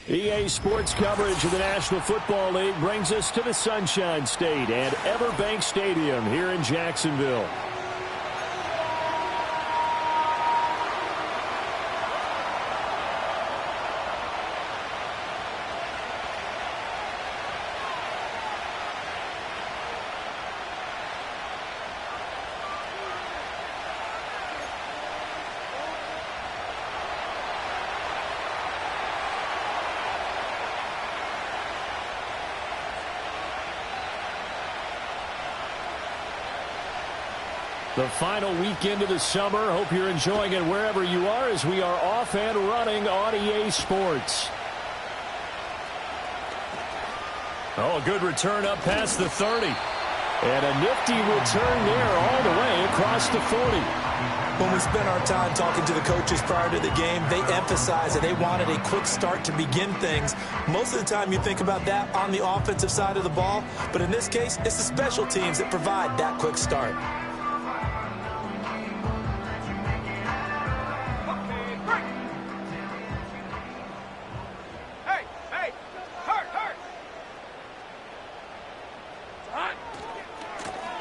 EA Sports coverage of the National Football League brings us to the Sunshine State and Everbank Stadium here in Jacksonville. The final weekend of the summer. Hope you're enjoying it wherever you are as we are off and running on EA Sports. Oh, a good return up past the 30. And a nifty return there all the way across the 40. When we spent our time talking to the coaches prior to the game, they emphasized that they wanted a quick start to begin things. Most of the time you think about that on the offensive side of the ball, but in this case, it's the special teams that provide that quick start.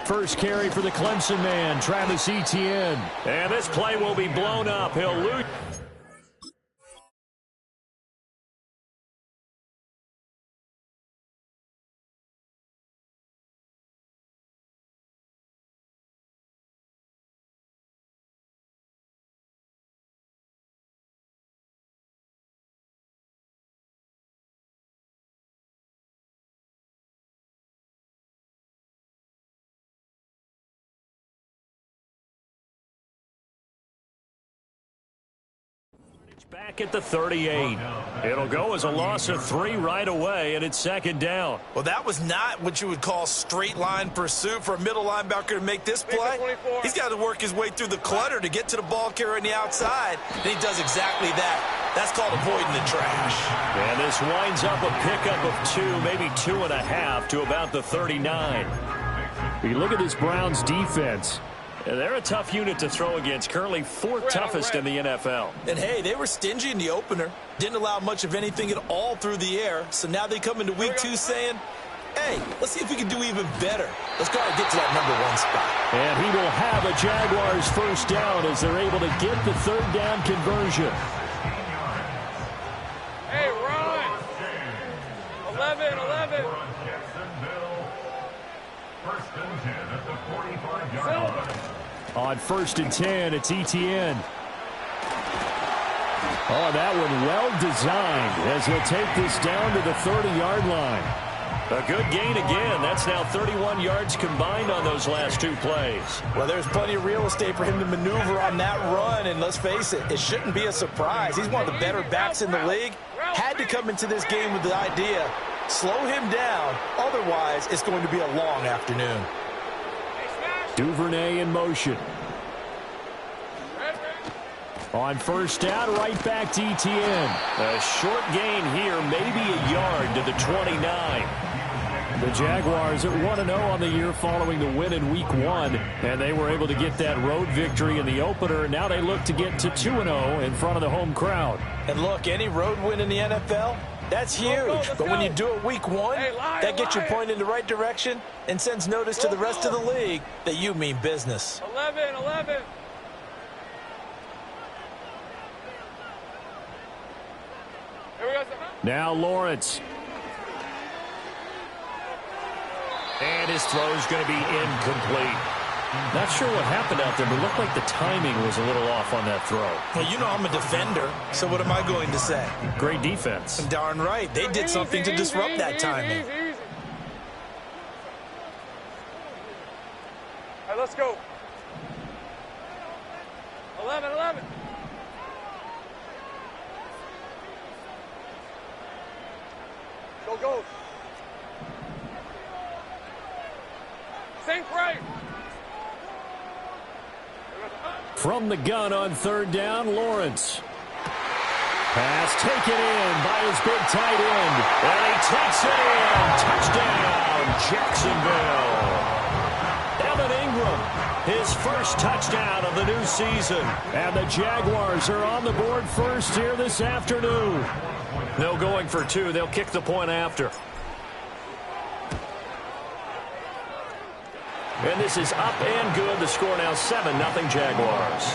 First carry for the Clemson man, Travis Etienne. And this play will be blown up. He'll lose. Back at the 38. It'll go as a loss of 3 right away, and it's second down. Well, that was not what you would call straight line pursuit for a middle linebacker to make this play. He's got to work his way through the clutter to get to the ball carrier on the outside, and he does exactly that. That's called avoiding the trash. And this winds up a pickup of 2, maybe 2.5 to about the 39. We look at this Browns defense. They're a tough unit to throw against, currently 4th toughest in the NFL. And, hey, they were stingy in the opener, didn't allow much of anything at all through the air. So now they come into week 2 saying, hey, let's see if we can do even better. Let's go and get to that #1 spot. And he will have a Jaguars first down as they're able to get the 3rd down conversion. Hey, run! 11. First and 10 at the 45-yard line. On 1st and 10, it's Etienne. Oh, that one well designed as he'll take this down to the 30-yard line. A good gain again. That's now 31 yards combined on those last 2 plays. Well, there's plenty of real estate for him to maneuver on that run, and let's face it, it shouldn't be a surprise. He's one of the better backs in the league. Had to come into this game with the idea, slow him down, otherwise it's going to be a long afternoon. Duvernay in motion. On 1st down, right back to Etienne. A short gain here, maybe a yard to the 29. The Jaguars at 1-0 on the year following the win in week 1, and they were able to get that road victory in the opener. Now they look to get to 2-0 in front of the home crowd. And look, any road win in the NFL, that's huge. But when you do it week 1, that gets your point in the right direction and sends notice to the rest of the league that you mean business. 11. Now Lawrence. And his throw is going to be incomplete. Not sure what happened out there, but it looked like the timing was a little off on that throw. Well, you know I'm a defender, so what am I going to say? Great defense. Darn right. They did something to disrupt that timing. Easy. All right, let's go. 11. Go. Sink right. From the gun on 3rd down, Lawrence. Pass taken in by his big tight end. And he takes it in. Touchdown, Jacksonville. Evan Ingram, his first touchdown of the new season. And the Jaguars are on the board first here this afternoon. No going for two. They'll kick the point after. And this is up and good. The score now 7-0 Jaguars.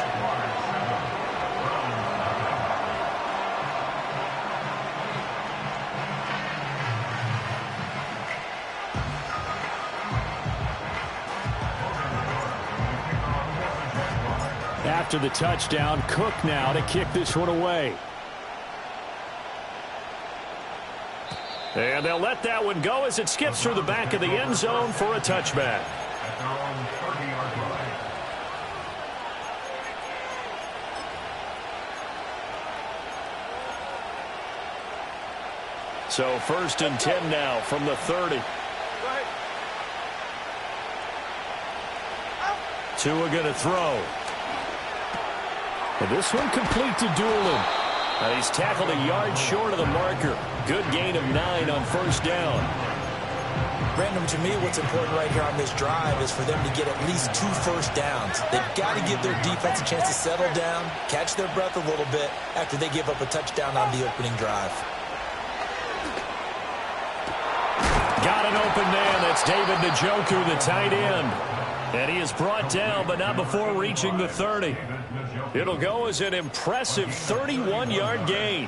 After the touchdown, Cook now to kick this one away. And they'll let that one go as it skips through the back of the end zone for a touchback. At their own 30-yard line. So 1st and 10 now from the 30. Tua going to throw. And this one complete to Doolin. And he's tackled a yard short of the marker. Good gain of 9 on 1st down. Brandon, to me, what's important right here on this drive is for them to get at least 2 first downs. They've got to give their defense a chance to settle down, catch their breath a little bit after they give up a touchdown on the opening drive. Got an open man. That's David Njoku, the tight end. And he is brought down, but not before reaching the 30. It'll go as an impressive 31-yard gain.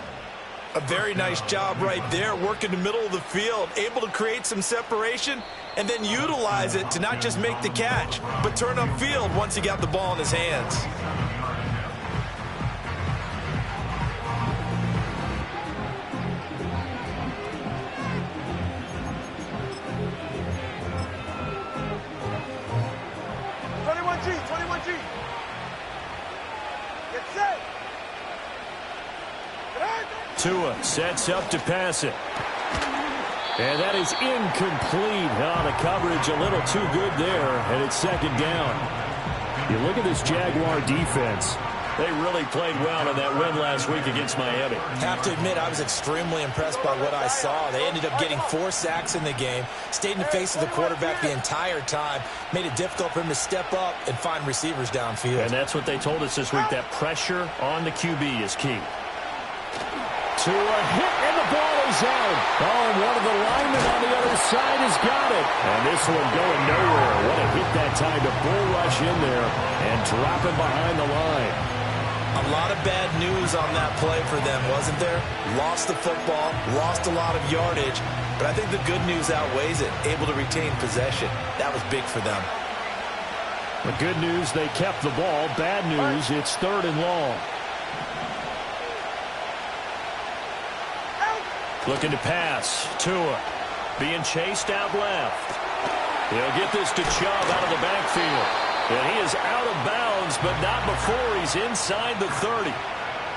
A very nice job right there, working the middle of the field, able to create some separation, and then utilize it to not just make the catch, but turn upfield once he got the ball in his hands. Tua sets up to pass it. And that is incomplete. Oh, the coverage a little too good there, and it's 2nd down. You look at this Jaguar defense. They really played well in that win last week against Miami. Have to admit, I was extremely impressed by what I saw. They ended up getting 4 sacks in the game, stayed in the face of the quarterback the entire time, made it difficult for him to step up and find receivers downfield. And that's what they told us this week, that pressure on the QB is key. To a hit, and the ball is out. Oh, one of the linemen on the other side has got it. And this one going nowhere. What a hit that time to bull rush in there and drop him behind the line. A lot of bad news on that play for them, wasn't there? Lost the football, lost a lot of yardage, but I think the good news outweighs it. Able to retain possession. That was big for them. The good news, they kept the ball. Bad news, it's 3rd and long. Looking to pass. Tua being chased out left. He'll get this to Chubb out of the backfield. And he is out of bounds, but not before he's inside the 30.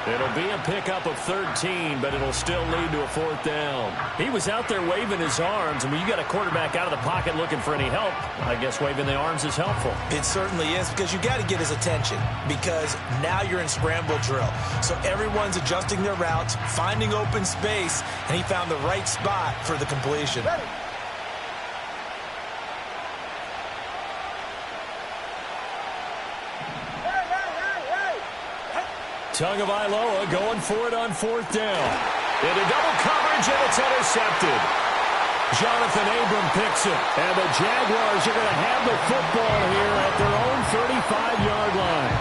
It'll be a pickup of 13, but it'll still lead to a 4th down. He was out there waving his arms, and when you got a quarterback out of the pocket looking for any help, I guess waving the arms is helpful. It certainly is, because you got to get his attention, because now you're in scramble drill. So everyone's adjusting their routes, finding open space, and he found the right spot for the completion. Ready. Tagovailoa going for it on 4th down. Into double coverage, and it's intercepted. Jonathan Abram picks it. And the Jaguars are going to have the football here at their own 35-yard line.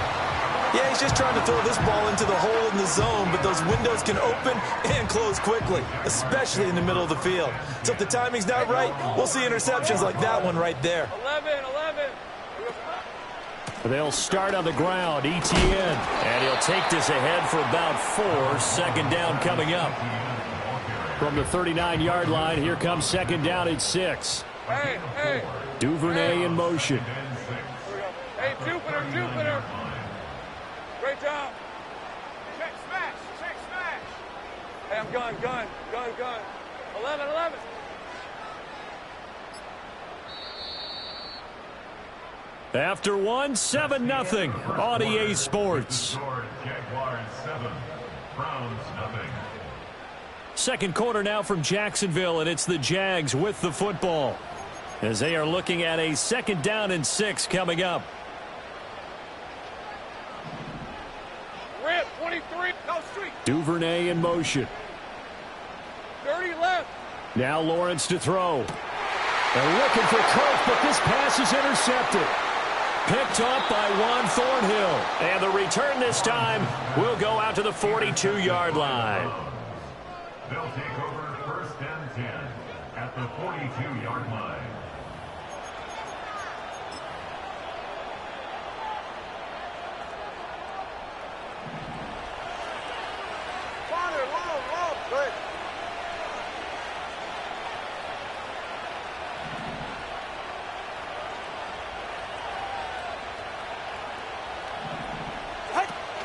Yeah, he's just trying to throw this ball into the hole in the zone, but those windows can open and close quickly, especially in the middle of the field. So if the timing's not right, we'll see interceptions like that one right there. 11. They'll start on the ground, Etienne. And he'll take this ahead for about 4. 2nd down coming up. From the 39-yard line, here comes 2nd down at 6. Hey. Duvernay in motion. Hey, Jupiter. Great job. Check smash. Hey, I'm gun. 11. After 1, 7-0 on EA Sports. Jaguars 7, Browns 0. 2nd quarter now from Jacksonville, and it's the Jags with the football as they are looking at a 2nd down and 6 coming up. Rip, 23, no street. Duvernay in motion. 30 left. Now Lawrence to throw. They're looking for Coach, but this pass is intercepted. Picked up by Juan Thornhill. And the return this time will go out to the 42-yard line. They'll take over first and 10 at the 42-yard line. Good.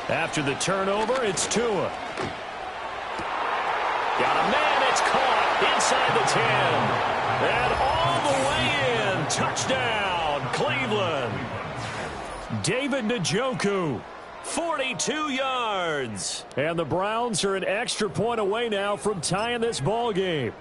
After the turnover, it's Tua. Got a man, it's caught inside the 10. And all the way in. Touchdown, Cleveland. David Njoku, 42 yards. And the Browns are an extra point away now from tying this ball game.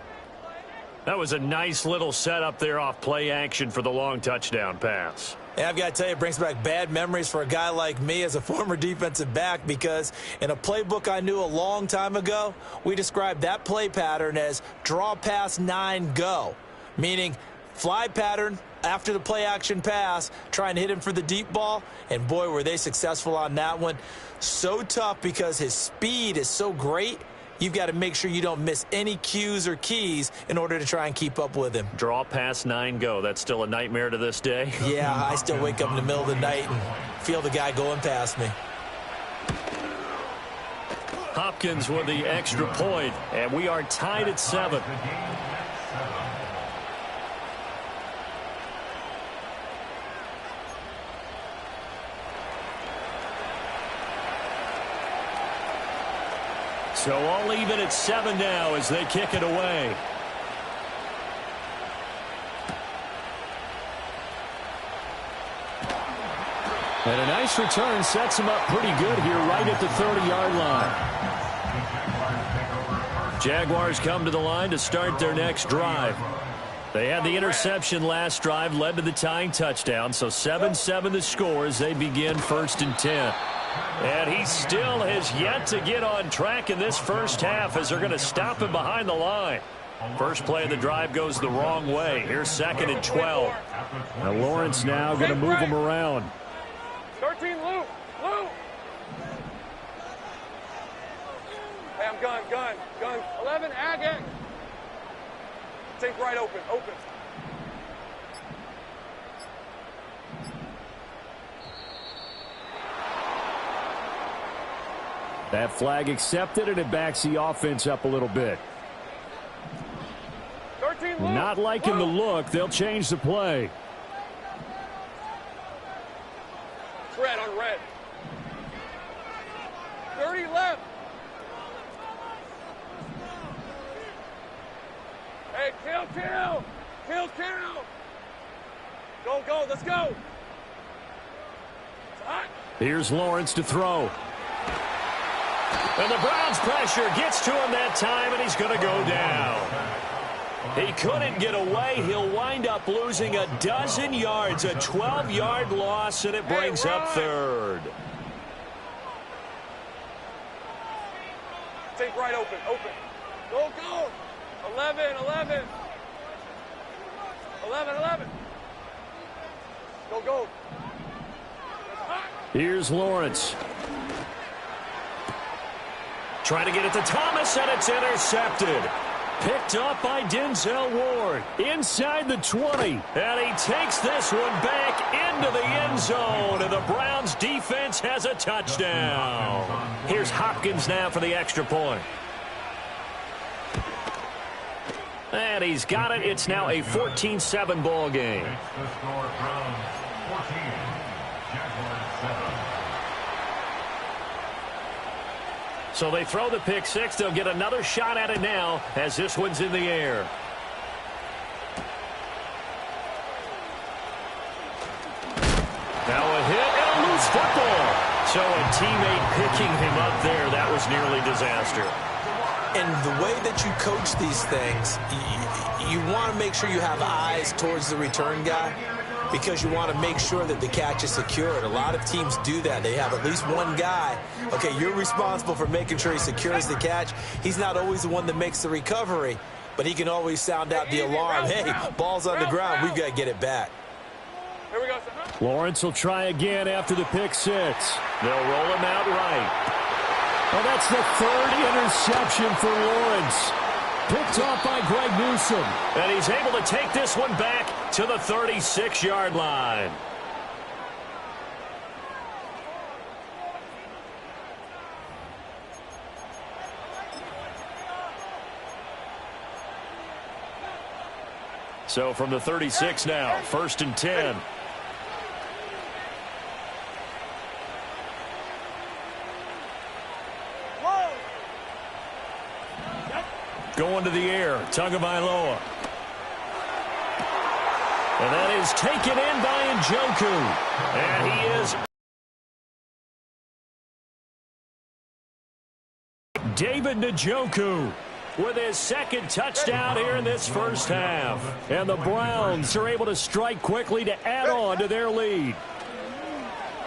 That was a nice little setup there off play action for the long touchdown pass. And I've got to tell you, it brings back bad memories for a guy like me as a former defensive back, because in a playbook I knew a long time ago, we described that play pattern as draw pass 9 go, meaning fly pattern after the play action pass, trying to hit him for the deep ball, and boy, were they successful on that one. So tough because his speed is so great. You've got to make sure you don't miss any cues or keys in order to try and keep up with him. Draw pass 9 go. That's still a nightmare to this day. Yeah, I still wake up in the middle of the night and feel the guy going past me. Hopkins with the extra point, and we are tied at 7. So all even at 7 now as they kick it away. And a nice return sets him up pretty good here right at the 30-yard line. Jaguars come to the line to start their next drive. They had the interception last drive, led to the tying touchdown, so 7-7 the score as they begin 1st and 10. And he still has yet to get on track in this first half as they're going to stop him behind the line. First play of the drive goes the wrong way. Here's 2nd and 12. Now Lawrence now going to move him around. 13 loop. Hey, I'm gun. 11 ag. Take right open. That flag accepted, and it backs the offense up a little bit. 13 loop. Not liking the look. They'll change the play. Red on red. 30 left. Hey, kill. Go, let's go. It's hot. Here's Lawrence to throw. And the Browns pressure gets to him that time, and he's going to go down. He couldn't get away. He'll wind up losing a dozen yards, a 12-yard loss, and it brings up 3rd. Take right open. Go. 11. 11. Go. Here's Lawrence. Trying to get it to Thomas, and it's intercepted. Picked up by Denzel Ward inside the 20. And he takes this one back into the end zone, and the Browns defense has a touchdown. Here's Hopkins now for the extra point. And he's got it. It's now a 14-7 ball game. It's the score from 14, Jaguars 7. So they throw the pick six. They'll get another shot at it now as this one's in the air. Now a hit and a loose football. So a teammate picking him up there. That was nearly disaster. And the way that you coach these things, you want to make sure you have eyes towards the return guy. because you want to make sure that the catch is secured. A lot of teams do that. They have at least one guy. Okay, you're responsible for making sure he secures the catch. He's not always the one that makes the recovery, but he can always sound out the alarm. Hey, ball's on the ground. We've got to get it back. Here we go, sir. Lawrence will try again after the pick six. They'll roll him out right. Well, that's the third interception for Lawrence. Picked off by Greg Newsome. And he's able to take this one back to the 36-yard line. So from the 36 now, 1st and 10. Going to the air, Tagovailoa. And that is taken in by Njoku. And he is David Njoku with his second touchdown here in this first half. And the Browns are able to strike quickly to add on to their lead.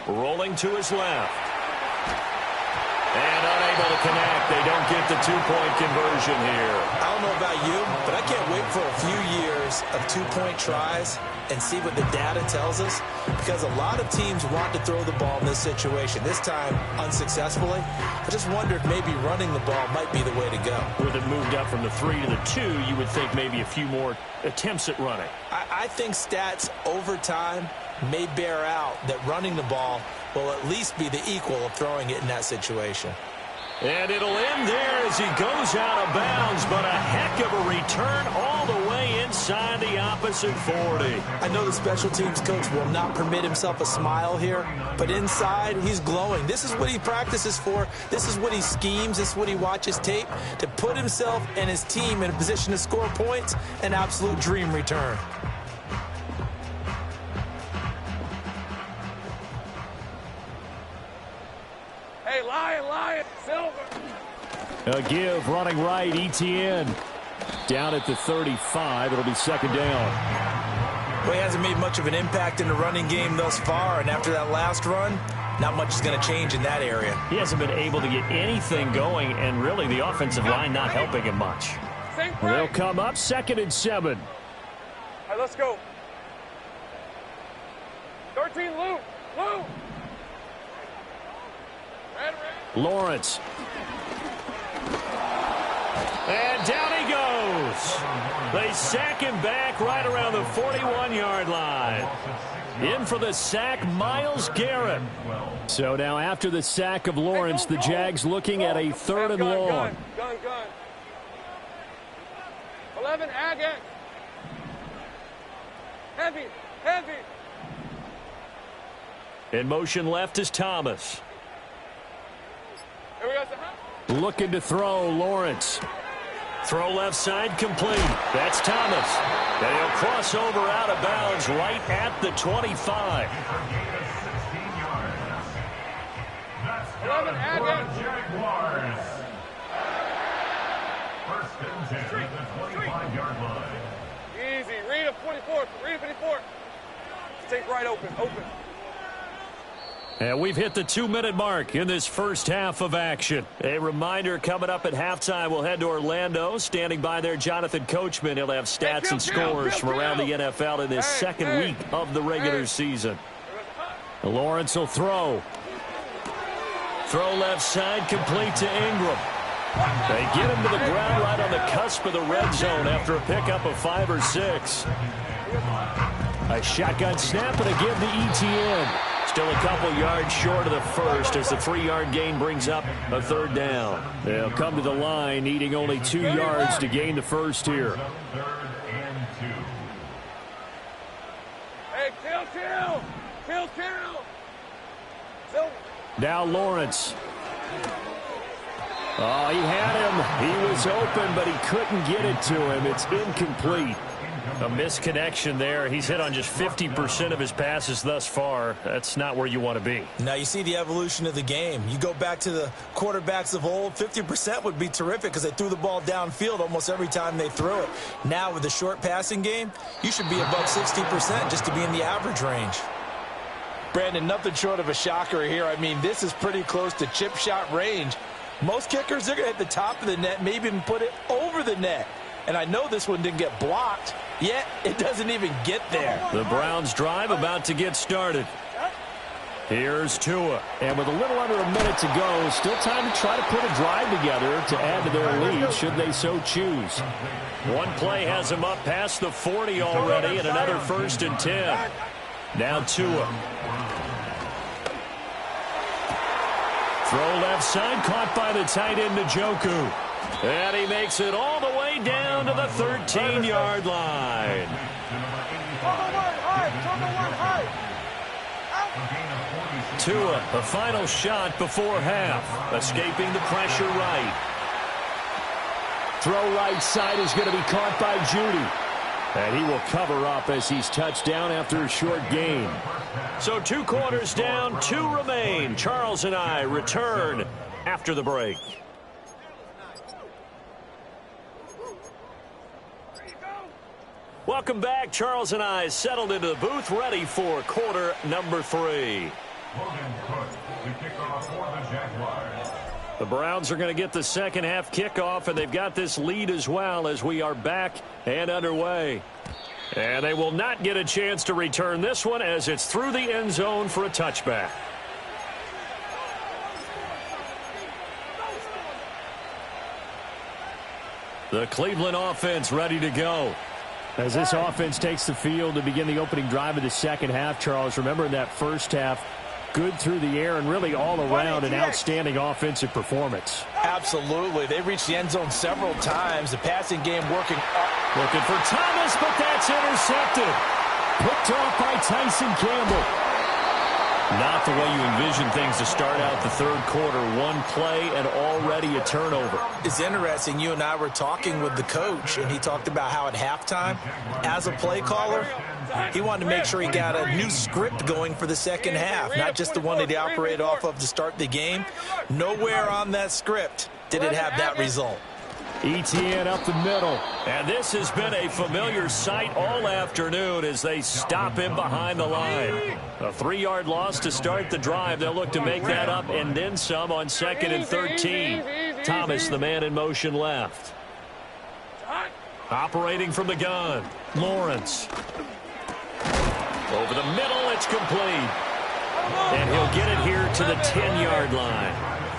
Rolling to his left. And unable to connect. They don't get the two-point conversion here. I don't know about you, but I can't wait for a few years of two-point tries and see what the data tells us, because a lot of teams want to throw the ball in this situation. This time, unsuccessfully. I just wonder if maybe running the ball might be the way to go. With it moved up from the 3 to the 2, you would think maybe a few more attempts at running. I think stats over time may bear out that running the ball will at least be the equal of throwing it in that situation. And it'll end there as he goes out of bounds, but a heck of a return all the way inside the opposite 40. I know the special teams coach will not permit himself a smile here, but inside he's glowing. This is what he practices for. This is what he schemes. This is what he watches tape to put himself and his team in a position to score points. An absolute dream return. Hey, Lion, Silver. A give running right, ETN. Down at the 35. It'll be second down. Well, he hasn't made much of an impact in the running game thus far, and after that last run, not much is going to change in that area. He hasn't been able to get anything going, and really the offensive line not helping him much. They'll come up 2nd and 7. All right, let's go. 13, Lou. Lawrence. And down he goes. They sack him back right around the 41-yard line. In for the sack, Myles Garrett. So now after the sack of Lawrence, the Jags looking at a 3rd and long. Gun. 11, Agate. Heavy. In motion left is Thomas. Here we go, sir. Looking to throw, Lawrence. Throw left side complete. That's Thomas. And he'll cross over out of bounds right at the 25. 11, Agate. Jaguars. 1st and 10 at the 25-yard line. Easy. Read a 44. Take right open. And we've hit the 2-minute mark in this first half of action. A reminder, coming up at halftime, we'll head to Orlando. Standing by there, Jonathan Coachman. He'll have stats and scores from around the NFL in this second week of the regular season. Lawrence will throw. Throw left side, complete to Ingram. They get him to the ground right on the cusp of the red zone after a pickup of 5 or 6. A shotgun snap and a give to ETN. Still a couple yards short of the first as the 3-yard gain brings up a 3rd down. They'll come to the line needing only 2 yards to gain the first here. 3rd and 2. Hey, kill. Silver. Now Lawrence. Oh, he had him. He was open, but he couldn't get it to him. It's incomplete. A misconnection there. He's hit on just 50% of his passes thus far. That's not where you want to be. Now you see the evolution of the game. You go back to the quarterbacks of old, 50% would be terrific because they threw the ball downfield almost every time they threw it. Now with the short passing game, you should be above 60% just to be in the average range. Brandon, nothing short of a shocker here. I mean, this is pretty close to chip shot range. Most kickers, they're going to hit the top of the net, maybe even put it over the net. And I know this one didn't get blocked, yet it doesn't even get there. The Browns drive about to get started. Here's Tua. And with a little under a minute to go, still time to try to put a drive together to add to their lead should they so choose. One play has him up past the 40 already and another 1st and 10. Now Tua. Throw left side, caught by the tight end Njoku. And he makes it all the way down to the 13-yard line. Tua, the final shot before half. Escaping the pressure right. Throw right side is going to be caught by Judy. And he will cover up as he's touched down after a short gain. So 2 quarters down, 2 remain. Charles and I return after the break. Welcome back. Charles and I settled into the booth, ready for quarter number 3. The Browns are going to get the second half kickoff, and they've got this lead as well as we are back and underway. And they will not get a chance to return this one as it's through the end zone for a touchback. The Cleveland offense ready to go. As this offense takes the field to begin the opening drive of the second half, Charles, remember in that first half, good through the air and really all around an outstanding offensive performance. Absolutely. They reached the end zone several times. The passing game working. Looking for Thomas, but that's intercepted. Picked off by Tyson Campbell. Not the way you envision things to start out the third quarter. One play and already a turnover. It's interesting. You and I were talking with the coach, and he talked about how at halftime, as a play caller, he wanted to make sure he got a new script going for the second half, not just the one that he operated off of to start the game. Nowhere on that script did it have that result. Etienne up the middle. And this has been a familiar sight all afternoon as they stop him behind the line. A 3-yard loss to start the drive. They'll look to make that up and then some on 2nd and 13. Thomas, the man in motion left. Operating from the gun. Lawrence. Over the middle, it's complete. And he'll get it here to the 10-yard line.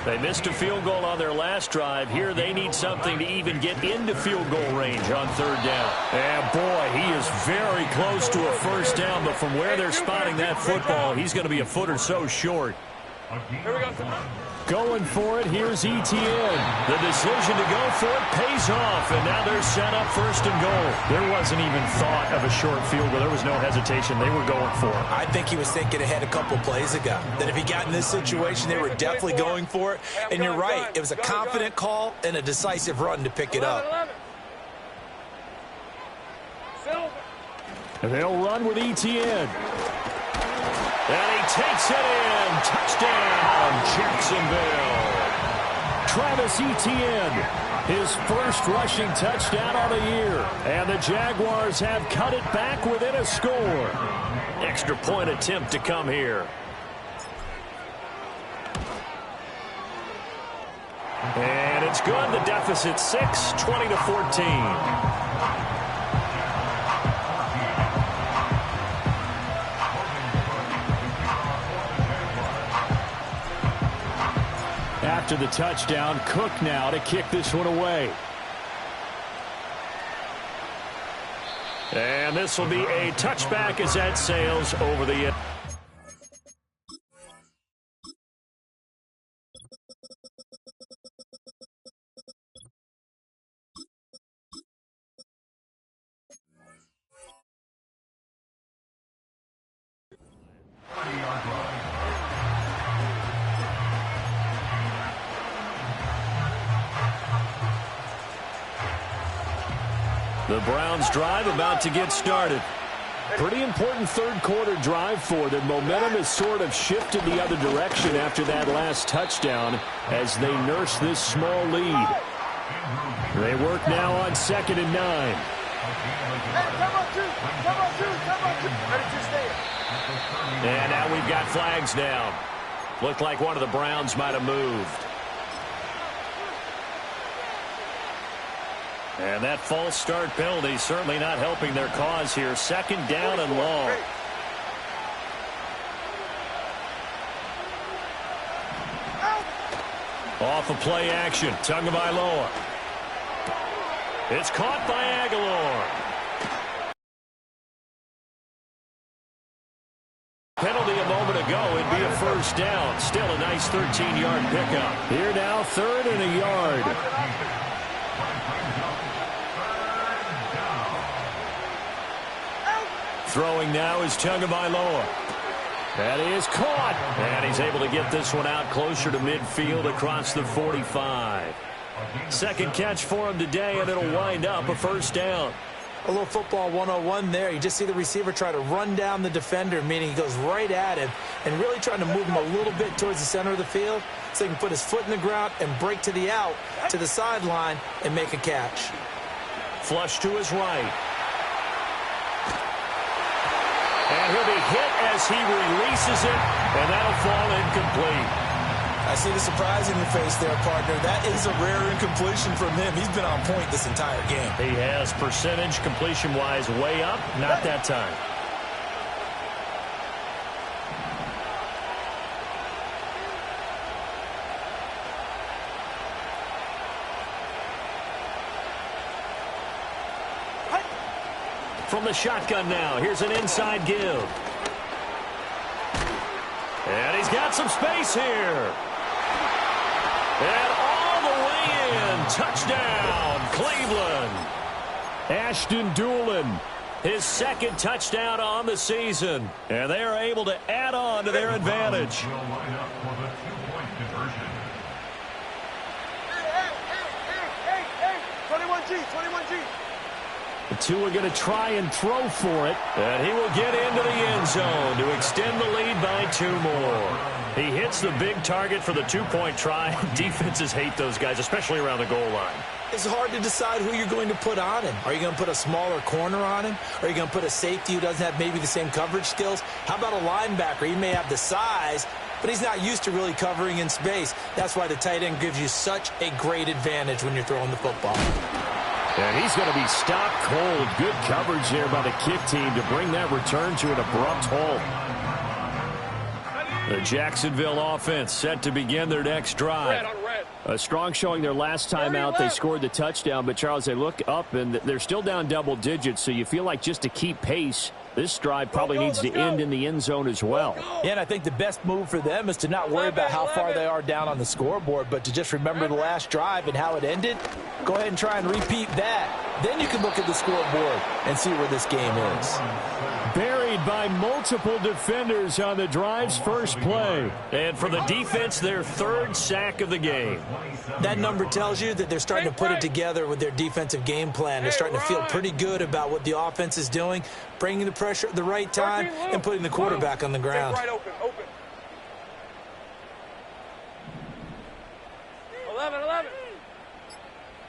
They missed a field goal on their last drive. Here they need something to even get into field goal range on 3rd down. And boy, he is very close to a first down, but from where they're spotting that football, he's going to be a foot or so short. Here we go. Going for it, here's Etienne. The decision to go for it pays off, and now they're set up 1st and goal. There wasn't even thought of a short field goal. There was no hesitation. They were going for it. I think he was thinking ahead a couple plays ago, that if he got in this situation, they were definitely going for it. And you're right, it was a confident call and a decisive run to pick it up. And they'll run with Etienne. And he takes it in. Touchdown, Jacksonville. Travis Etienne, his first rushing touchdown of the year. And the Jaguars have cut it back within a score. Extra point attempt to come here. And it's good. The deficit 6, 20-14. After the touchdown, Cook now to kick this one away. And this will be a touchback as that sails over the end. The Browns drive about to get started. Pretty important third quarter drive for them. Momentum has sort of shifted the other direction after that last touchdown as they nurse this small lead. They work now on 2nd and 9. And now we've got flags down. Looked like one of the Browns might have moved. And that false start penalty certainly not helping their cause here. 2nd down and long. Off of play action. Tagovailoa. It's caught by Aguilar. Penalty a moment ago. It'd be a first down. Still a nice 13-yard pickup. Here now, 3rd and a yard. Throwing now is Tagovailoa. That is caught. And he's able to get this one out closer to midfield across the 45. Second catch for him today, and it'll wind up a first down. A little football 101 there. You just see the receiver try to run down the defender, meaning he goes right at him and really trying to move him a little bit towards the center of the field so he can put his foot in the ground and break to the out, to the sideline, and make a catch. Flush to his right. And he'll be hit as he releases it, and that'll fall incomplete. I see the surprise in your face there, partner. That is a rare incompletion from him. He's been on point this entire game. He has percentage completion-wise way up. Not that time. From the shotgun now, here's an inside give. And he's got some space here. And all the way in. Touchdown, Cleveland. Ashton Doolin, his 2nd touchdown on the season. And they are able to add on to their advantage. Hey, 21G, 21G. The two are going to try and throw for it. And he will get into the end zone to extend the lead by 2 more. He hits the big target for the 2-point try. Defenses hate those guys, especially around the goal line. It's hard to decide who you're going to put on him. Are you going to put a smaller corner on him? Are you going to put a safety who doesn't have maybe the same coverage skills? How about a linebacker? He may have the size, but he's not used to really covering in space. That's why the tight end gives you such a great advantage when you're throwing the football. And he's going to be stopped cold. Good coverage there by the kick team to bring that return to an abrupt halt. The Jacksonville offense set to begin their next drive. A strong showing their last time out. They scored the touchdown, but, Charles, they look up, and they're still down double digits, so you feel like just to keep pace, this drive probably needs to end in the end zone as well. Yeah, and I think the best move for them is to not worry about how far they are down on the scoreboard, but to just remember the last drive and how it ended. Go ahead and try and repeat that. Then you can look at the scoreboard and see where this game is. Buried by multiple defenders on the drive's first play. And for the defense, their 3rd sack of the game. That number tells you that they're starting to put it together with their defensive game plan. They're starting to feel pretty good about what the offense is doing, bringing the pressure at the right time, and putting the quarterback on the ground. Right open. 11.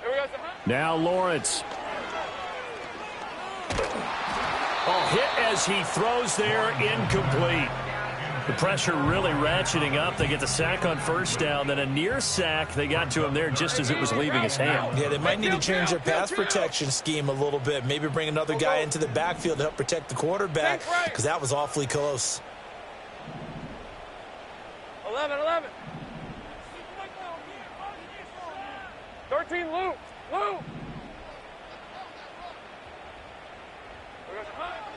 Here we go. Now Lawrence. Hit as he throws there, incomplete. The pressure really ratcheting up. They get the sack on first down, then a near sack. They got to him there just as it was leaving his hand. Yeah, they might need to change their pass protection scheme a little bit. Maybe bring another guy into the backfield to help protect the quarterback, because that was awfully close. 11. 13, Luke.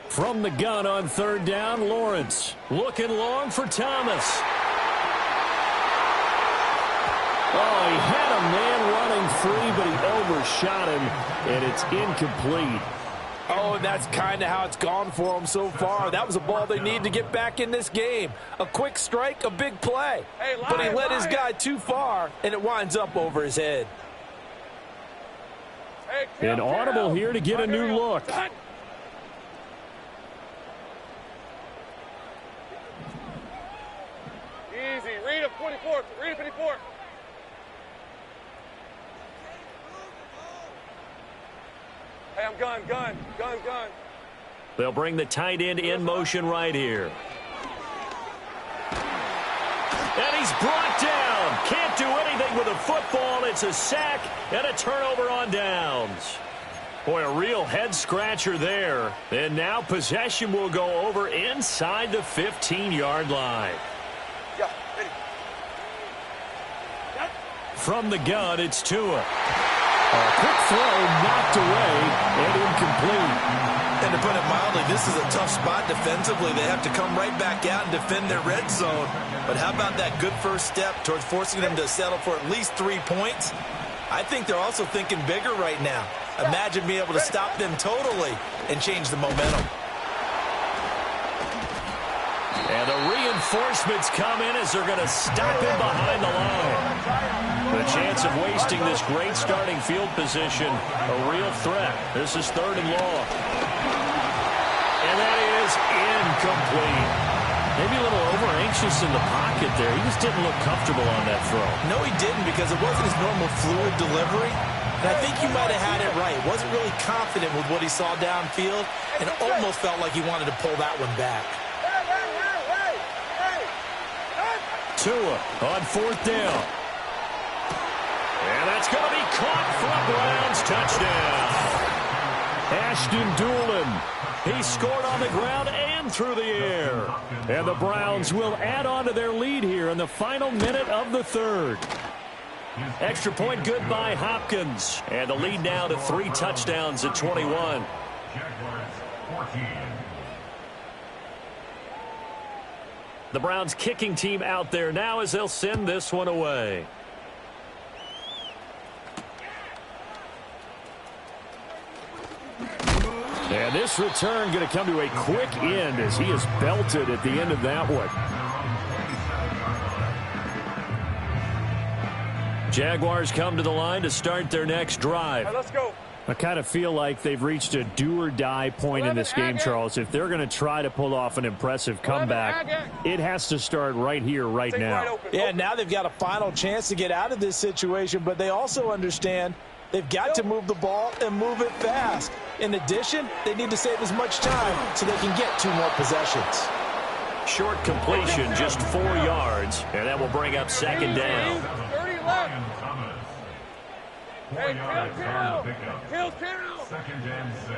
From the gun on 3rd down, Lawrence looking long for Thomas. Oh, he had a man running free, but he overshot him, and it's incomplete. Oh, and that's kind of how it's gone for them so far. That was a ball they need to get back in this game. A quick strike, a big play. But he led his guy too far, and it winds up over his head. An audible here to get a new look. Easy. Read him, 24. Read him, 54. Hey, I'm gun. They'll bring the tight end in motion right here. And he's brought down. Can't do anything with a football. It's a sack and a turnover on downs. Boy, a real head-scratcher there. And now possession will go over inside the 15-yard line. From the gun, it's Tua. A quick throw knocked away and incomplete. And to put it mildly, this is a tough spot defensively. They have to come right back out and defend their red zone. But how about that good first step towards forcing them to settle for at least 3 points? I think they're also thinking bigger right now. Imagine being able to stop them totally and change the momentum. And the reinforcements come in as they're going to stop him behind the line. The chance of wasting this great starting field position, a real threat. This is 3rd and long. And that is incomplete. Maybe a little over-anxious in the pocket there. He just didn't look comfortable on that throw. No, he didn't, because it wasn't his normal fluid delivery. And I think you might have had it right. Wasn't really confident with what he saw downfield and almost felt like he wanted to pull that one back. Tua on 4th down. And that's going to be caught for a Browns touchdown. Ashton Doolin. He scored on the ground and through the air. And the Browns will add on to their lead here in the final minute of the 3rd. Extra point good by Hopkins. And the lead now to 3 touchdowns at 21. The Browns kicking team out there now as they'll send this one away. And this return going to come to a quick end as he is belted at the end of that one. Jaguars come to the line to start their next drive. Right, let's go. I kind of feel like they've reached a do-or-die point in this game, Charles. If they're going to try to pull off an impressive comeback, it has to start right here, right now. Yeah, now they've got a final chance to get out of this situation, but they also understand they've got to move the ball and move it fast. In addition, they need to save as much time so they can get 2 more possessions. Short completion, just 4 yards, and that will bring up 2nd down. 30 left. Hey, kill. 2nd and 6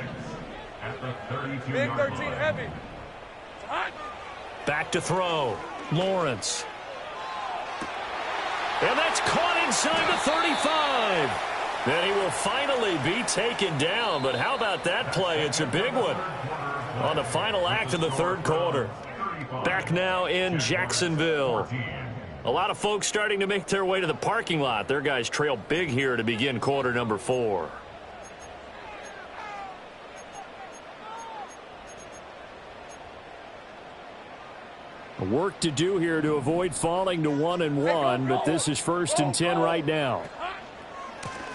at the 32-yard Big 13 line. heavy. Hot. Back to throw. Lawrence. And that's caught inside the 35. Then he will finally be taken down. But how about that play? It's a big one on the final act of the 3rd quarter. Back now in Jacksonville. A lot of folks starting to make their way to the parking lot. Their guys trail big here to begin quarter number 4. Work to do here to avoid falling to 1-1, but this is 1st and 10 right now.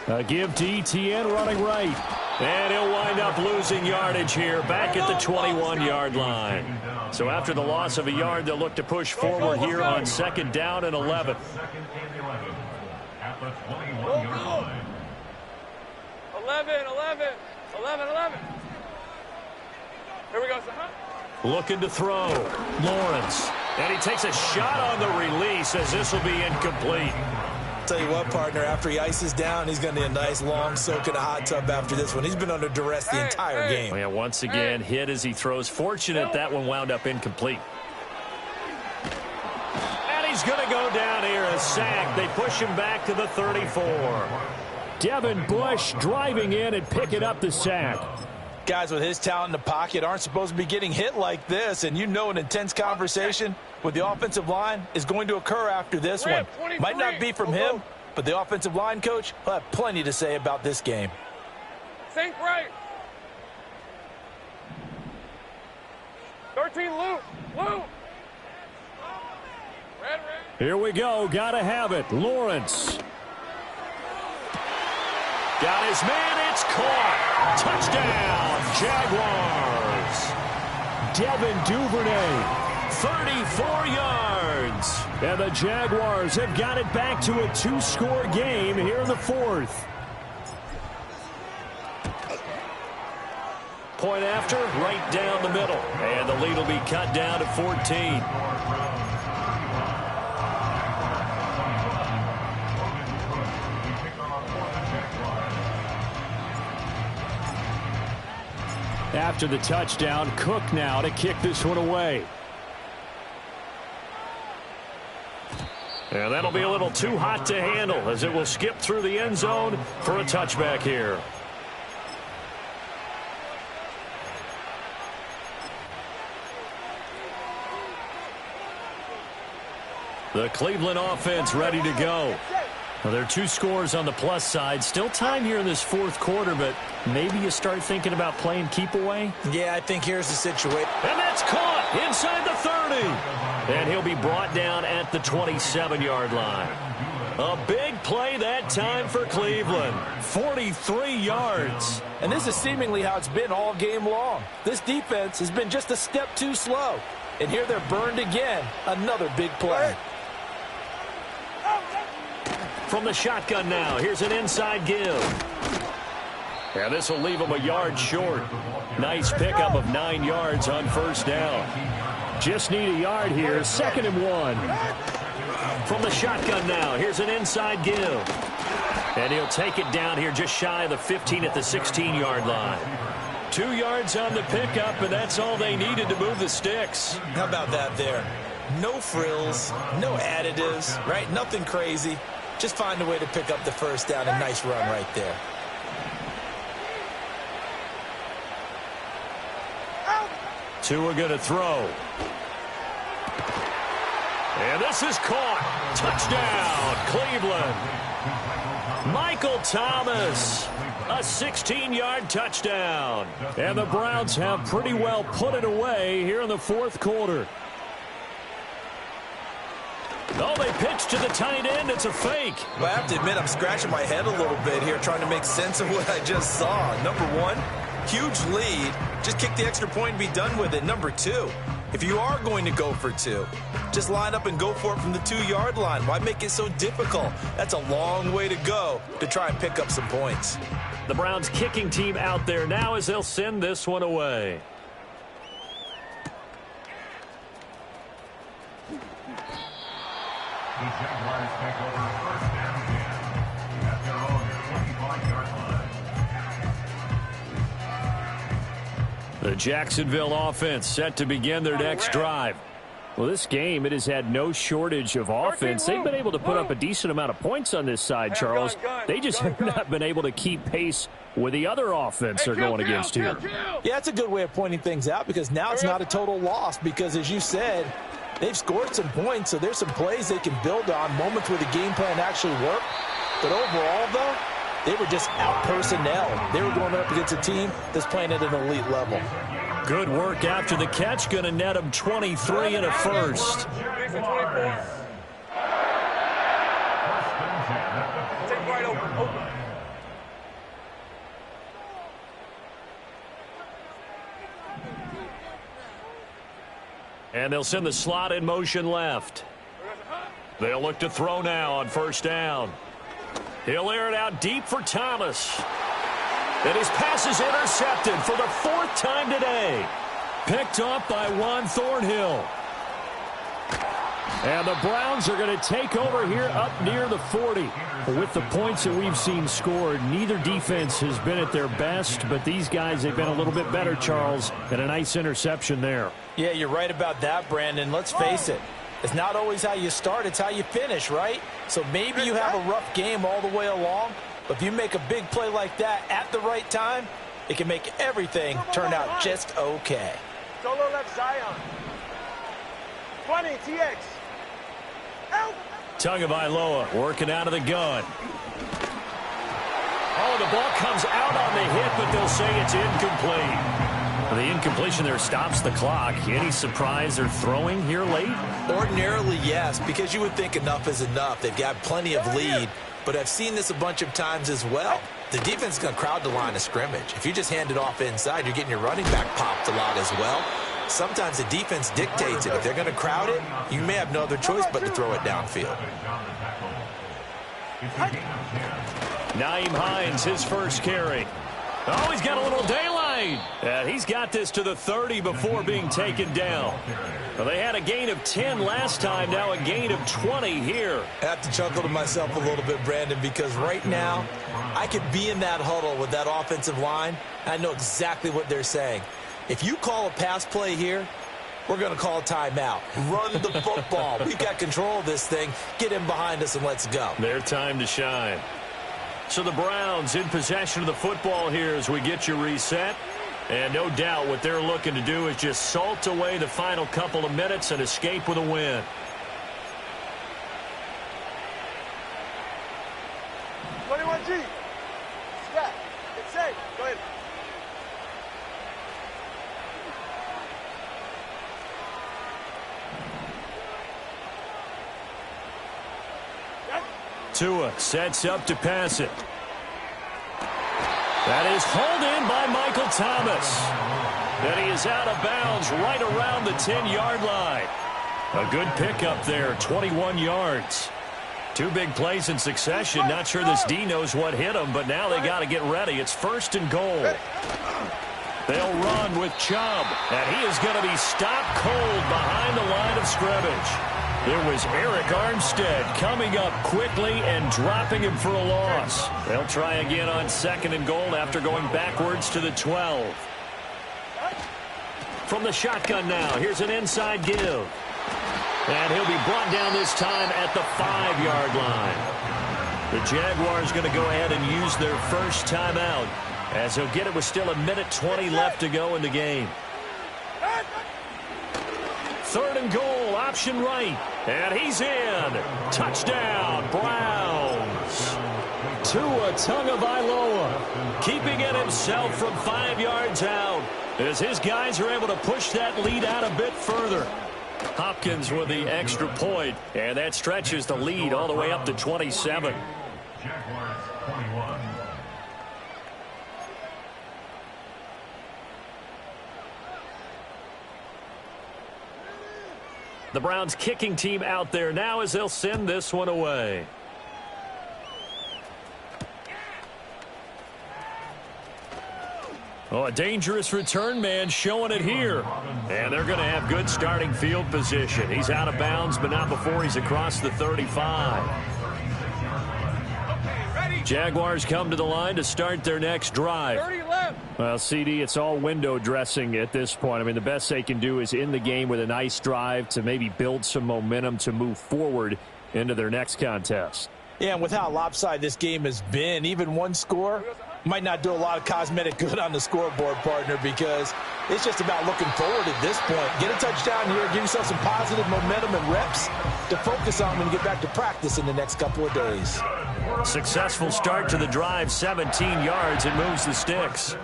A give to ETN running right. And he'll wind up losing yardage here back at the 21-yard line. So after the loss of a yard, they'll look to push forward here on 2nd down and 11. 2nd and 11 at the 21-yard line. 11. Here we go, son. Looking to throw. Lawrence. And he takes a shot on the release as this will be incomplete. Tell you what, partner, after he ices down, he's going to need a nice long soak in a hot tub after this one. He's been under duress the entire game. Yeah, once again, hit as he throws. Fortunate that one wound up incomplete. And he's going to go down here, a sack. They push him back to the 34. Devin Bush driving in and picking up the sack. Guys with his talent in the pocket aren't supposed to be getting hit like this, and you know an intense conversation with the offensive line is going to occur after this one. Might not be from him, but the offensive line coach will have plenty to say about this game. Sink right. 13 loop. Red. Here we go. Got to have it. Lawrence. Got his man. It's caught. Touchdown, Jaguars. Devin Duvernay, 34 yards. And the Jaguars have got it back to a 2-score game here in the fourth. Point after, right down the middle. And the lead will be cut down to 14. After the touchdown, Cook now to kick this one away. And that'll be a little too hot to handle as it will skip through the end zone for a touchback here. The Cleveland offense ready to go. Well, there are 2 scores on the plus side. Still time here in this fourth quarter, but maybe you start thinking about playing keep away. Yeah, I think here's the situation. And that's caught inside the 30. And he'll be brought down at the 27-yard line. A big play that time for Cleveland. 43 yards. And this is seemingly how it's been all game long. This defense has been just a step too slow. And here they're burned again. Another big play. From the shotgun now, here's an inside give. And this will leave him a yard short. Nice pickup of 9 yards on first down. Just need a yard here, 2nd and 1. From the shotgun now, here's an inside give. And he'll take it down here just shy of the 15 at the 16-yard line. 2 yards on the pickup, and that's all they needed to move the sticks. How about that there? No frills, no additives, right? Nothing crazy. Just find a way to pick up the first down. A nice run right there. Tua going to throw. And this is caught. Touchdown, Cleveland. Michael Thomas, a 16-yard touchdown. And the Browns have pretty well put it away here in the fourth quarter. Oh, they pitch to the tight end. It's a fake. Well, I have to admit, I'm scratching my head a little bit here trying to make sense of what I just saw. Number one, huge lead. Just kick the extra point and be done with it. Number two, if you are going to go for 2, just line up and go for it from the 2-yard line. Why make it so difficult? That's a long way to go to try and pick up some points. The Browns kicking team out there now as they'll send this one away. The Jaguars take over first down again at their own 25-yard line. The Jacksonville offense set to begin their next drive. Well, this game, it has had no shortage of offense. They've been able to put up a decent amount of points on this side, Charles. They just have not been able to keep pace with the other offense they're going against here. Yeah, that's a good way of pointing things out because now it's not a total loss because, as you said, they've scored some points, so there's some plays they can build on, moments where the game plan actually worked. But overall, though, they were just out-personnel. They were going up against a team that's playing at an elite level. Good work after the catch. Going to net them 23 and a first. Take right open. And they'll send the slot in motion left. They'll look to throw now on first down. He'll air it out deep for Thomas. And his pass is intercepted for the 4th time today. Picked off by Juan Thornhill. And the Browns are going to take over here up near the 40. With the points that we've seen scored, neither defense has been at their best, but these guys, they've been a little bit better, Charles, and a nice interception there. Yeah, you're right about that, Brandon. Let's face it. It's not always how you start, it's how you finish, right? So maybe you have a rough game all the way along, but if you make a big play like that at the right time, it can make everything turn out just okay. Solo left Zion. 20, TX. Help! Tagovailoa working out of the gun. Oh, the ball comes out on the hit, but they'll say it's incomplete. The incompletion there stops the clock. Any surprise they're throwing here late? Ordinarily, yes, because you would think enough is enough. They've got plenty of lead, but I've seen this a bunch of times as well. the defense is going to crowd the line of scrimmage. If you just hand it off inside, you're getting your running back popped a lot as well. Sometimes the defense dictates it. If they're going to crowd it, you may have no other choice but to throw it downfield. Nyheim Hines, his first carry. Oh, he's got a little daylight. And he's got this to the 30 before being taken down. Well, they had a gain of 10 last time, now a gain of 20 here. I have to chuckle to myself a little bit, Brandon, because right now I could be in that huddle with that offensive line. I know exactly what they're saying. If you call a pass play here, we're going to call a timeout. Run the football. We've got control of this thing. Get in behind us and let's go. Their time to shine. So the Browns in possession of the football here as we get you reset. And no doubt what they're looking to do is just salt away the final couple of minutes and escape with a win. G. Snap. It's safe. Go ahead. Tua sets up to pass it. That is hauled in by Michael Thomas. And he is out of bounds right around the 10-yard line. A good pickup there, 21 yards. Two big plays in succession. Not sure this D knows what hit him, but now they got to get ready. It's 1st and goal. They'll run with Chubb, and he is going to be stopped cold behind the line of scrimmage. It was Eric Armstead coming up quickly and dropping him for a loss. They'll try again on 2nd and goal after going backwards to the 12. From the shotgun now, here's an inside give. And he'll be brought down this time at the 5-yard line. The Jaguars going to go ahead and use their first timeout as he'll get it with still 1:20 left to go in the game. 3rd and goal, option right. And he's in. Touchdown, Browns. Tua Tagovailoa keeping it himself from 5 yards out as his guys are able to push that lead out a bit further. Hopkins with the extra point, and that stretches the lead all the way up to 27. Jaguars 21. The Browns kicking team out there now as they'll send this one away. Oh, a dangerous return man showing it here. And they're going to have good starting field position. He's out of bounds, but not before he's across the 35. Jaguars come to the line to start their next drive. 30 left. Well, CD, it's all window dressing at this point. I mean, the best they can do is in the game with a nice drive to maybe build some momentum to move forward into their next contest. Yeah, and with how lopsided this game has been, even one score might not do a lot of cosmetic good on the scoreboard, partner, because it's just about looking forward at this point. Get a touchdown here, give yourself some positive momentum and reps to focus on when you get back to practice in the next couple of days. Successful start to the drive, 17 yards. It moves the sticks.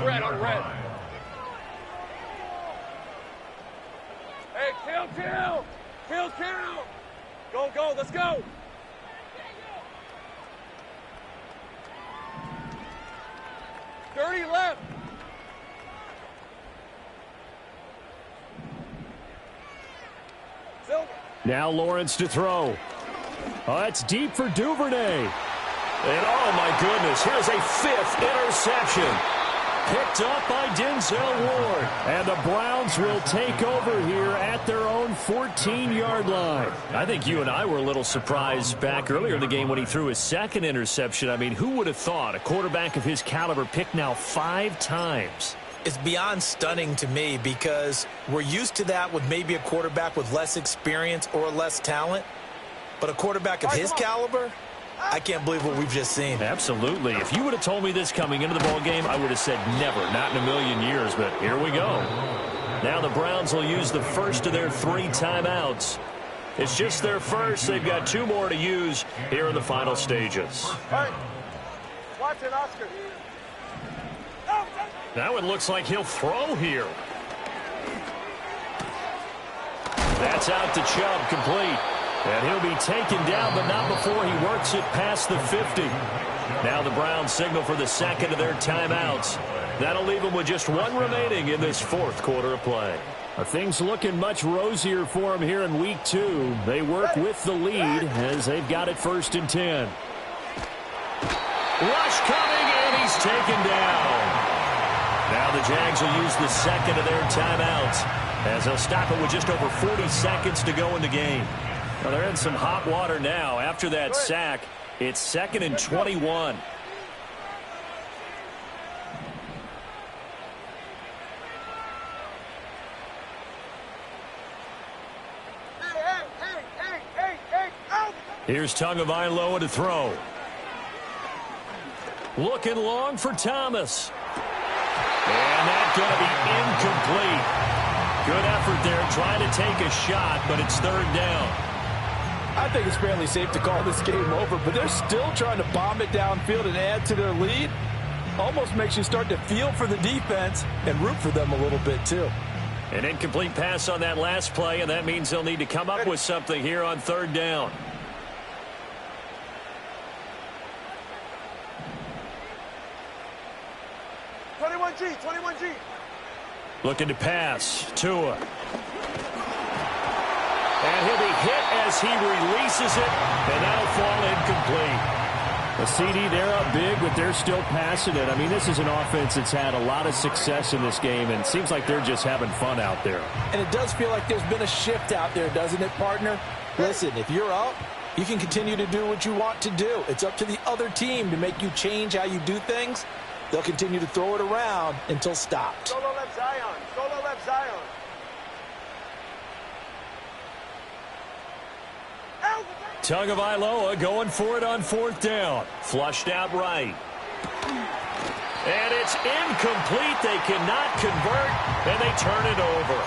Red on red. Hey, kill. Go, let's go. Left. Now Lawrence to throw. Oh, that's deep for Duvernay. And oh my goodness, here's a 5th interception. Picked up by Denzel Ward. And the Browns will take over here at their own 14-yard line. I think you and I were a little surprised back earlier in the game when he threw his 2nd interception. I mean, who would have thought a quarterback of his caliber picked now 5 times? It's beyond stunning to me because we're used to that with maybe a quarterback with less experience or less talent. But a quarterback of his caliber, I can't believe what we've just seen. Absolutely. If you would have told me this coming into the ball game, I would have said never, not in a million years. But here we go. Now the Browns will use the first of their 3 timeouts. It's just their first. They've got 2 more to use here in the final stages. All right. Watch it, Oscar. Now it looks like he'll throw here. That's out to Chubb, complete. And he'll be taken down, but not before he works it past the 50. Now the Browns signal for the second of their timeouts. That'll leave them with just one remaining in this fourth quarter of play. Things looking much rosier for them here in week 2. They work with the lead as they've got it 1st and 10. Rush coming, and he's taken down. Now the Jags will use the second of their timeouts as they'll stop it with just over 40 seconds to go in the game. Well, they're in some hot water now. After that sack, it's 2nd and 21. Here's Tagovailoa to throw. Looking long for Thomas. And that's going to be incomplete. Good effort there trying to take a shot, but it's 3rd down. I think it's fairly safe to call this game over, but they're still trying to bomb it downfield and add to their lead. Almost makes you start to feel for the defense and root for them a little bit too. An incomplete pass on that last play, and that means they'll need to come up with something here on 3rd down. Looking to pass. Tua. And he'll be hit as he releases it, and that'll fall incomplete. A CD, they're up big, but they're still passing it. I mean, this is an offense that's had a lot of success in this game, and it seems like they're just having fun out there. And it does feel like there's been a shift out there, doesn't it, partner? Listen, if you're up, you can continue to do what you want to do. It's up to the other team to make you change how you do things. They'll continue to throw it around until stopped. Solo left Zion. Solo left Zion. Tagovailoa going for it on 4th down. Flushed out right. And it's incomplete. They cannot convert, and they turn it over.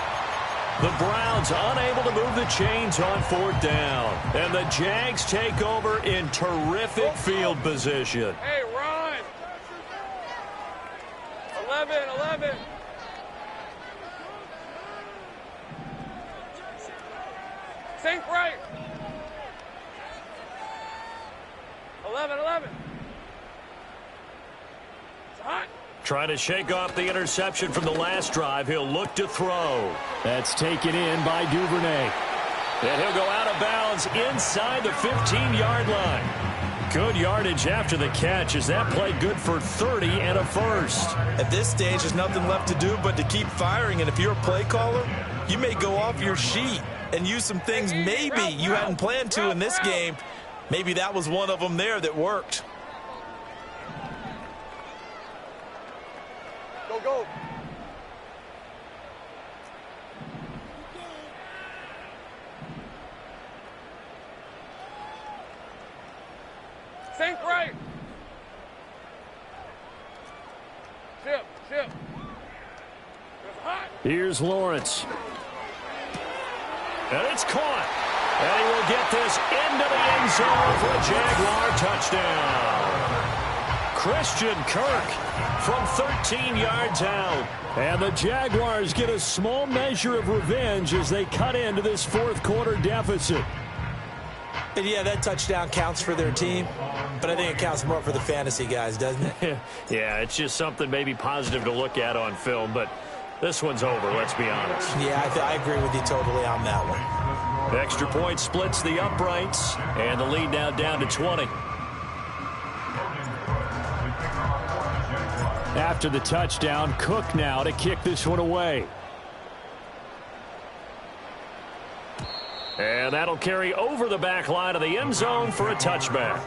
The Browns unable to move the chains on 4th down. And the Jags take over in terrific field position. Hey, run. 11. Sink right. 11. It's hot. Trying to shake off the interception from the last drive. He'll look to throw. That's taken in by Duvernay. And he'll go out of bounds inside the 15-yard line. Good yardage after the catch as that play good for 30 and a first. At this stage, there's nothing left to do but to keep firing. And if you're a play caller, you may go off your sheet and use some things maybe you hadn't planned to in this game. Maybe that was one of them there that worked. Go. Sink right. Chip. It's hot. Here's Lawrence. And it's caught. And he will get this into the end zone for a Jaguar touchdown. Christian Kirk from 13 yards out. And the Jaguars get a small measure of revenge as they cut into this 4th quarter deficit. And yeah, that touchdown counts for their team, but I think it counts more for the fantasy guys, doesn't it? Yeah, it's just something maybe positive to look at on film, but this one's over, let's be honest. Yeah, I agree with you totally on that one. The extra point splits the uprights, and the lead now down to 20. After the touchdown, Cook now to kick this one away. And that'll carry over the back line of the end zone for a touchback.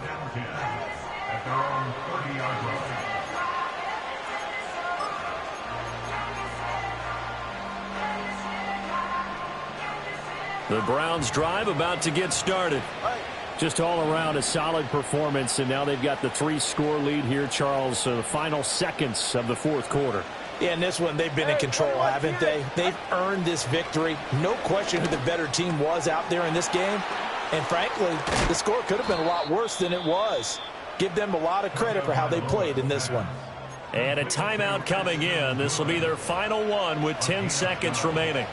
The Browns drive about to get started. Just all around a solid performance, and now they've got the 3-score lead here, Charles, the final seconds of the 4th quarter. Yeah, in this one, they've been in control, haven't they? They've earned this victory. No question who the better team was out there in this game. And frankly, the score could have been a lot worse than it was. Give them a lot of credit for how they played in this one. And a timeout coming in. This will be their final one with 10 seconds remaining.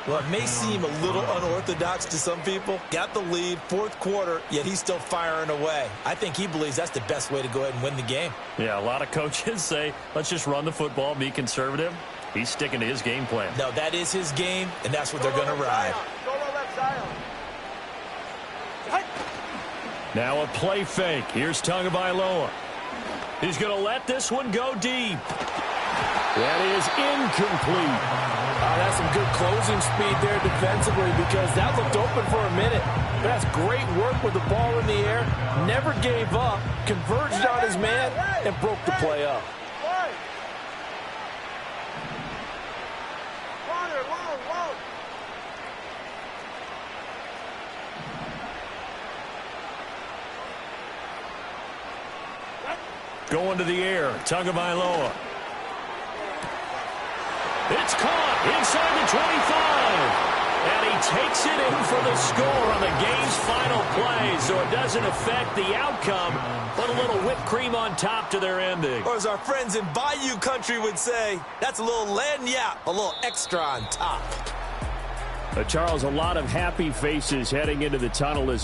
Well, it may seem a little unorthodox to some people. Got the lead, fourth quarter, yet he's still firing away. I think he believes that's the best way to go ahead and win the game. Yeah, a lot of coaches say, let's just run the football, be conservative. He's sticking to his game plan. No, that is his game, and that's what they're going to ride. Now a play fake. Here's Tagovailoa. He's going to let this one go deep. That is incomplete. That's some good closing speed there defensively because that looked open for a minute. But that's great work with the ball in the air. Never gave up, converged on his man, and broke the play up. Going to the air, Tagovailoa. It's caught inside the 25. And he takes it in for the score on the game's final play. So it doesn't affect the outcome, but a little whipped cream on top to their ending. Or as our friends in Bayou Country would say, that's a little lagniappe, a little extra on top. Charles, a lot of happy faces heading into the tunnel as